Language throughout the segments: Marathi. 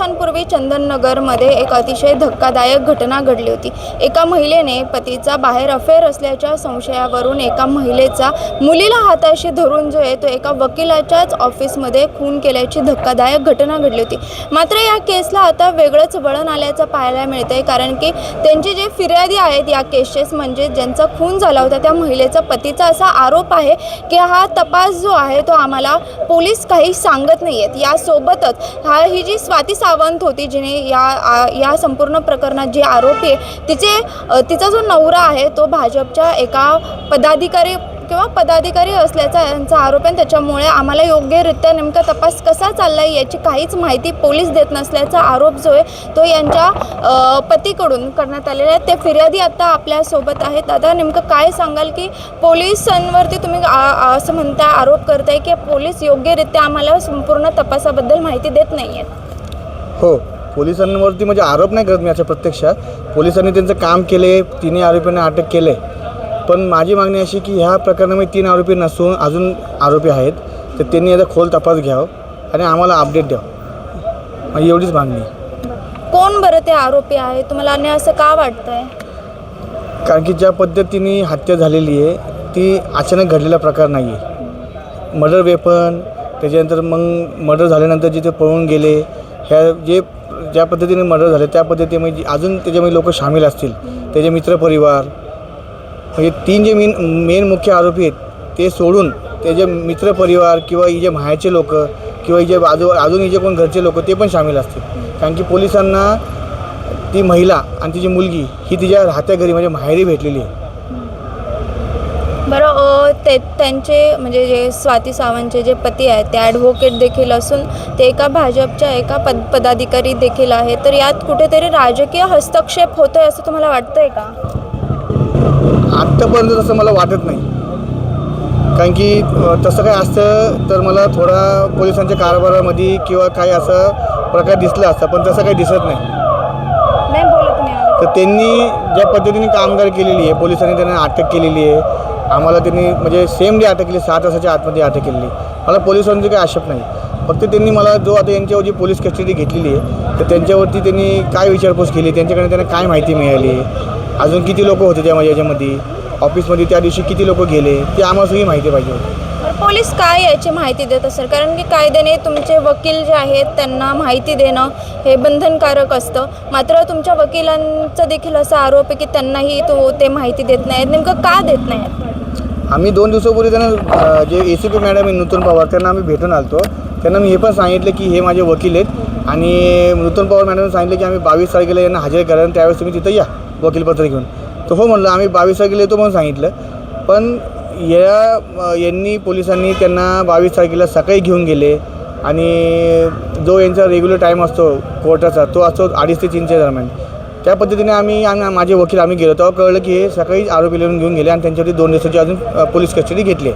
दिवसांपूर्वी चंदननगरमध्ये एक अतिशय धक्कादायक घटना घडली होती। एका महिलेने पतीचा बाहेर अफेअर असल्याच्या संशयावरून एका महिलेचा मुलीला हाताशी धरून जो आहे तो एका वकिलाच्याच ऑफिसमध्ये खून केल्याची धक्कादायक घटना घडली होती। मात्र या केसला आता वेगळंच वळण आल्याचं पाहायला मिळतंय, कारण की त्यांचे जे फिर्यादी आहेत या केसेस म्हणजे ज्यांचा खून झाला होता त्या महिलेचा पतीचा असा आरोप आहे की हा तपास जो आहे तो आम्हाला पोलीस काही सांगत नाही आहेत। यासोबतच ही जी स्वाती सावंत होती जिने या संपूर्ण प्रकरणात जी आरोपी आहे तिचा जो नवरा आहे तो भाजपच्या एका पदाधिकारी असल्याचा यांचा आरोप आहे। त्याच्यामुळे आम्हाला योग्यरित्या नेमका तपास कसा चालला आहे याची काहीच माहिती पोलीस देत नसल्याचा आरोप जो आहे तो यांच्या पतीकडून करण्यात आलेला आहे। ते फिर्यादी आता आपल्यासोबत आहेत। दादा, नेमकं काय सांगाल की पोलिसांवरती तुम्ही असं म्हणता आरोप करताय की पोलीस योग्यरित्या आम्हाला संपूर्ण तपासाबद्दल माहिती देत नाही आहेत? हो, पोलिसांवरती म्हणजे आरोप नाही करत मी अशा प्रत्यक्षात पोलिसांनी त्यांचं काम केले, तिन्ही आरोपींना अटक केले। पण माझी मागणी अशी की ह्या प्रकरणामध्ये 3 आरोपी नसून अजून आरोपी आहेत, तर त्यांनी याचा खोल तपास घ्यावा आणि आम्हाला अपडेट द्यावं, माझी एवढीच मागणी आहे। कोण बरं ते आरोपी आहे तुम्हाला आणि असं का वाटतंय? कारण की ज्या पद्धतीने हत्या झालेली आहे ती अचानक घडलेला प्रकार नाही आहे। मर्डर वेपन, त्याच्यानंतर मग मर्डर झाल्यानंतर जिथे पळून गेले, ह्या ज्या पद्धतीने मर्डर झाले त्या पद्धतीमध्ये अजून त्याच्यामध्ये लोक सामील असतील, त्याचे मित्रपरिवार, म्हणजे 3 जे मेन मुख्य आरोपी आहेत ते सोडून त्याचे मित्रपरिवार किंवा हिजे माहेरचे लोक किंवा हिजे अजून हिजे कोण घरचे लोक ते पण सामील असतील। कारण की पोलिसांना ती महिला आणि तिची मुलगी ही तिच्या राहत्या घरी म्हणजे माहेरी भेटलेली आहे। बरं, त्यांचे म्हणजे जे स्वाती सावंतचे जे पती आहेत ते ॲडव्होकेट देखील असून ते एका भाजपच्या एका पदाधिकारी देखील आहेत, तर यात कुठेतरी राजकीय हस्तक्षेप होतोय असं तुम्हाला वाटतंय का? आत्तापर्यंत तसं मला वाटत नाही, कारण की तसं काय असतं तर मला थोडा पोलिसांच्या कारभारामध्ये किंवा काही असं प्रकार दिसला असता, पण तसं काही दिसत नाही। तर त्यांनी ज्या पद्धतीने कामगार केलेली आहे, पोलिसांनी त्यांना अटक केलेली आहे, आम्हाला त्यांनी म्हणजे सेम डे अटक केली, 6 तासाच्या आतमध्ये अटक केलेली। मला पोलिसांची काही आक्षेप नाही, फक्त त्यांनी मला जो आता यांच्यावर जी पोलीस कस्टडी घेतलेली आहे तर त्यांच्यावरती त्यांनी काय विचारपूस केली, त्यांच्याकडे त्यांना काय माहिती मिळाली, अजून किती लोक होते याच्यामध्ये ऑफिसमध्ये त्या दिवशी किती लोक गेले, ती आम्हाला सगळी माहिती पाहिजे होती। पोलीस काय याची माहिती देत असेल? कारण की कायद्याने तुमचे वकील जे आहेत त्यांना माहिती देणं हे बंधनकारक असतं, मात्र तुमच्या वकिलांचा देखील असा आरोप आहे की त्यांनाही ते माहिती देत नाहीत। नेमकं का देत नाहीत? आम्ही 2 दिवसापूर्वी त्यांना जे ACP मॅडम आहे नूतन पवार त्यांना आम्ही भेटून आलतो। त्यांना मी हे पण सांगितलं की हे माझे वकील आहेत आणि नूतन पवार मॅडमने सांगितलं की आम्ही 22 तारखेला यांना हजर करा आणि त्यावेळेस तुम्ही तिथं या वकीलपत्र घेऊन। तर हो म्हणलं, आम्ही 22 तारखेला येतो म्हणून सांगितलं, पण यांनी पोलिसांनी त्यांना 22 तारखेला सकाळी घेऊन गेले आणि जो यांचा रेग्युलर टाईम असतो कोर्टाचा तो असतो 2:30 ते 3च्या दरम्यान। त्या पद्धतीने आम्ही माझे वकील आम्ही गेलो तेव्हा कळलं की हे सकाळी आरोपी घेऊन गेले आणि त्यांच्यावरती 2 दिवसाची अजून पोलीस कस्टडी घेतली।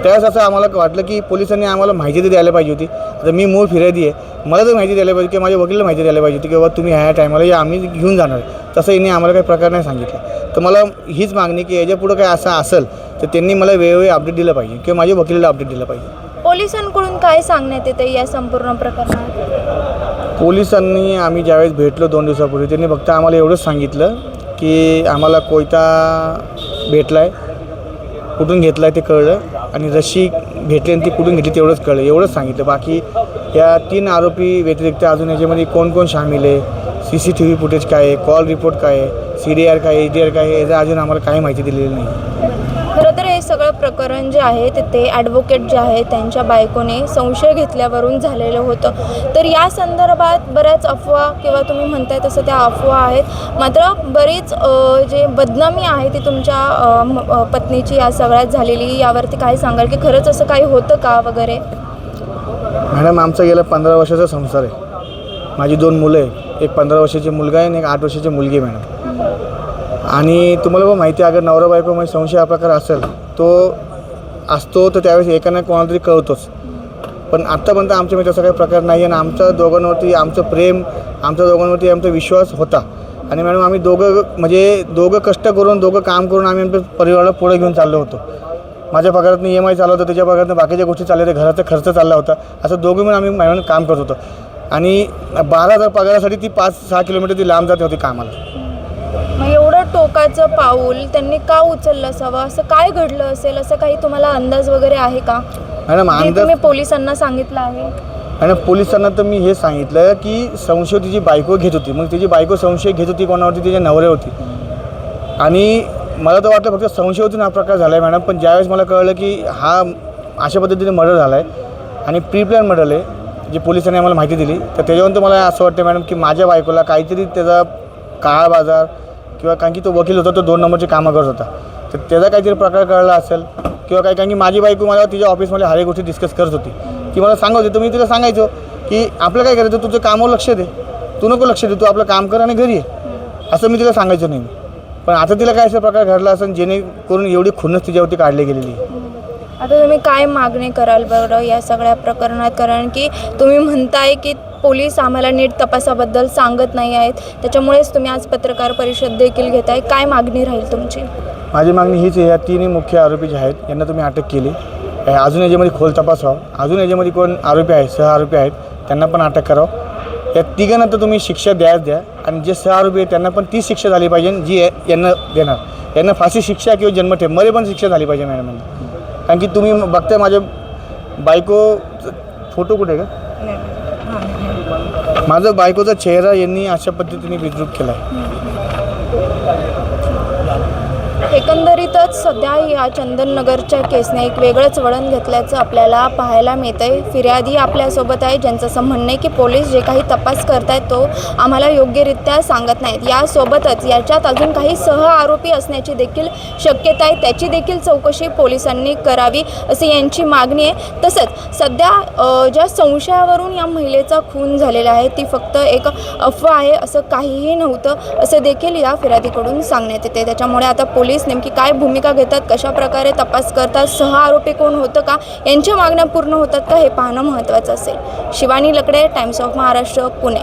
त्यावेळेस असं आम्हाला वाटलं की पोलिसांनी आम्हाला माहिती तर द्यायला पाहिजे होती। आता मी मूळ फिर्यादी आहे, मला तर माहिती द्यायला पाहिजे किंवा माझ्या वकिलाला माहिती द्यायला पाहिजे होती की बाबा तुम्ही ह्या टायमाला या, आम्ही घेऊन जाणार। तसं यांनी आम्हाला काही प्रकार नाही सांगितलं। तर मला हीच मागणी की याच्या पुढं काय असं असेल तर त्यांनी मला वेळोवेळी अपडेट दिलं पाहिजे किंवा माझ्या वकिलाला अपडेट दिलं पाहिजे। पोलिसांकडून काय सांगण्यात येते या संपूर्ण प्रकरणात? पोलिसांनी आम्ही ज्यावेळेस भेटलो 2 दिवसापूर्वी त्यांनी फक्त आम्हाला एवढंच सांगितलं की आम्हाला कोयता भेटला आहे, कुठून घेतला आहे ते कळलं आणि रशी भेटली आणि ती कुठून घेतली तेवढंच कळलं, एवढंच सांगितलं। बाकी या 3 आरोपी व्यतिरिक्त अजून याच्यामध्ये कोण कोण सामील आहे, CCTV फुटेज काय आहे, कॉल रिपोर्ट काय आहे, CDR काय आहे, HDR काय आहे, याचं अजून आम्हाला काही माहिती दिलेली नाही। खरं तर हे सगळं प्रकरण जे आहे ते ॲडव्होकेट जे आहे त्यांच्या बायकोने संशय घेतल्यावरून झालेलं होतं। तर या संदर्भात बऱ्याच अफवा किंवा तुम्ही म्हणताय तसं त्या अफवा आहेत, मात्र बरीच जे बदनामी आहे ती तुमच्या पत्नीची या सगळ्यात झालेली, यावरती काय सांगाल की खरंच असं काही होतं का वगैरे? मॅडम, आमचा गेला 15 वर्षाचा संसार आहे, माझी 2 मुलं आहे, एक 15 वर्षाची मुलगा आहे आणि एक 8 वर्षाची मुलगी आहे मॅडम। आणि तुम्हाला पण माहिती आहे अगर नवरा बायकोमध्ये संशय हा प्रकार असेल तो असतो तर त्यावेळेस एकाने कोणाला तरी कळतोच, पण आत्तापर्यंत आमच्यामध्ये तसा काही प्रकार नाही आहे आणि आमच्या दोघांवरती आमचं प्रेम, आमच्या दोघांवरती आमचा विश्वास होता। आणि मॅडम आम्ही दोघं कष्ट करून दोघं काम करून आम्ही आमच्या परिवाराला पुढे घेऊन चाललो होतो। माझ्या पगारातून EMI चालला होता, त्याच्या पगारातून बाकीच्या गोष्टी चालल्या होत्या, घराचा खर्च चालला होता, असं दोघं मिळून आम्ही मॅडम काम करत होतो। आणि 12,000 पगारासाठी ती 5-6 किलोमीटर ती लांब जात होती कामाला. मग एवढं टोकाचं पाऊल त्यांनी का उचललं असावं, असं काय घडलं असेल, असं काही तुम्हाला अंदाज वगैरे आहे का? मॅडम जे तुम्ही पोलिसांना सांगितलं आहे? आणि पोलिसांना तर मी हे सांगितलं की संशय तिची बायको घेत होती. मग तिची बायको संशय घेत होती कोणावरती? तिच्या नवऱ्यावरती. आणि मला तर वाटलं फक्त संशयावरून हा प्रकार झाला आहे मॅडम. पण ज्यावेळेस मला कळलं की हा अशा पद्धतीने मर्डर झाला आहे आणि प्री प्लॅन मर्डर आहे, जे पोलिसांनी आम्हाला माहिती दिली, तर त्याच्यावरून तर मला असं वाटतं मॅडम की माझ्या बायकोला काहीतरी त्याचा काळा बाजार किंवा कारण की तो वकील होता, तो 2 नंबरची कामं करत होता, तर त्याचा काहीतरी प्रकार कळला असेल किंवा काही. कारण की माझी बायको मला तिच्या ऑफिसमध्ये हर एक गोष्टी डिस्कस करत होती, ती मला सांगत होती. तर मी तिला सांगायचो की आपलं काय करायचं, तुझं कामावर लक्ष दे, तू नको लक्ष दे, तू आपलं काम कर आणि घरी ये, असं मी तिला सांगायचो नाही. पण आता तिला काय असा प्रकार घडला असेल जेणेकरून एवढी खुन्नस तिच्यावरती काढली गेलेली. आता तुम्ही काय मागणी कराल बरं या सगळ्या प्रकरणात? कारण की तुम्ही म्हणताय की पोलीस आम्हाला नीट तपासाबद्दल सांगत नाही आहेत, त्याच्यामुळेच तुम्ही आज पत्रकार परिषद देखील घेताय. काय मागणी राहील तुमची? माझी मागणी हीच आहे, या 3 मुख्य आरोपी जे आहेत यांना तुम्ही अटक केली, अजून याच्यामध्ये खोल तपास व्हावा. अजून याच्यामध्ये कोण आरोपी आहेत, सह आरोपी आहेत, त्यांना पण अटक करावं. या तिघांना तर तुम्ही शिक्षा द्या आणि जे सह आरोपी आहेत त्यांना पण ती शिक्षा झाली पाहिजे जी यांना देणार. यांना फाशी शिक्षा किंवा जन्मठेप मध्ये पण शिक्षा झाली पाहिजे मॅडम. कारण की तुम्ही बघताय माझ्या बायको फोटो कुठे का, माझा बायकोचा चेहरा यांनी अशा पद्धतीने विद्रूप केला आहे. एकंदरीतच सध्या या चंदननगरच्या केसने एक वेगळंच वळण घेतल्याचं आपल्याला पाहायला मिळतंय. फिर्यादी आपल्यासोबत आहे, ज्यांचं असं म्हणणं आहे की पोलीस जे काही तपास करतायत तो आम्हाला योग्यरित्या सांगत नाहीत. यासोबतच याच्यात अजून काही सह आरोपी असण्याची देखील शक्यता आहे, त्याची देखील चौकशी पोलिसांनी करावी अशी यांची मागणी आहे. तसंच सध्या ज्या संशयावरून या महिलेचा खून झालेला आहे ती फक्त एक अफवा आहे, असं काहीही नव्हतं असं देखील या फिर्यादीकडून सांगण्यात येते. त्याच्यामुळे आता पोलीस नेमकी काय भूमिका घेतात, कशा प्रकारे तपास करतात, सह आरोपी कोण होतं का, यांच्या मागण्या पूर्ण होतात का हे पाहणं महत्त्वाचं असेल. शिवानी लकडे, टाइम्स ऑफ महाराष्ट्र, पुणे.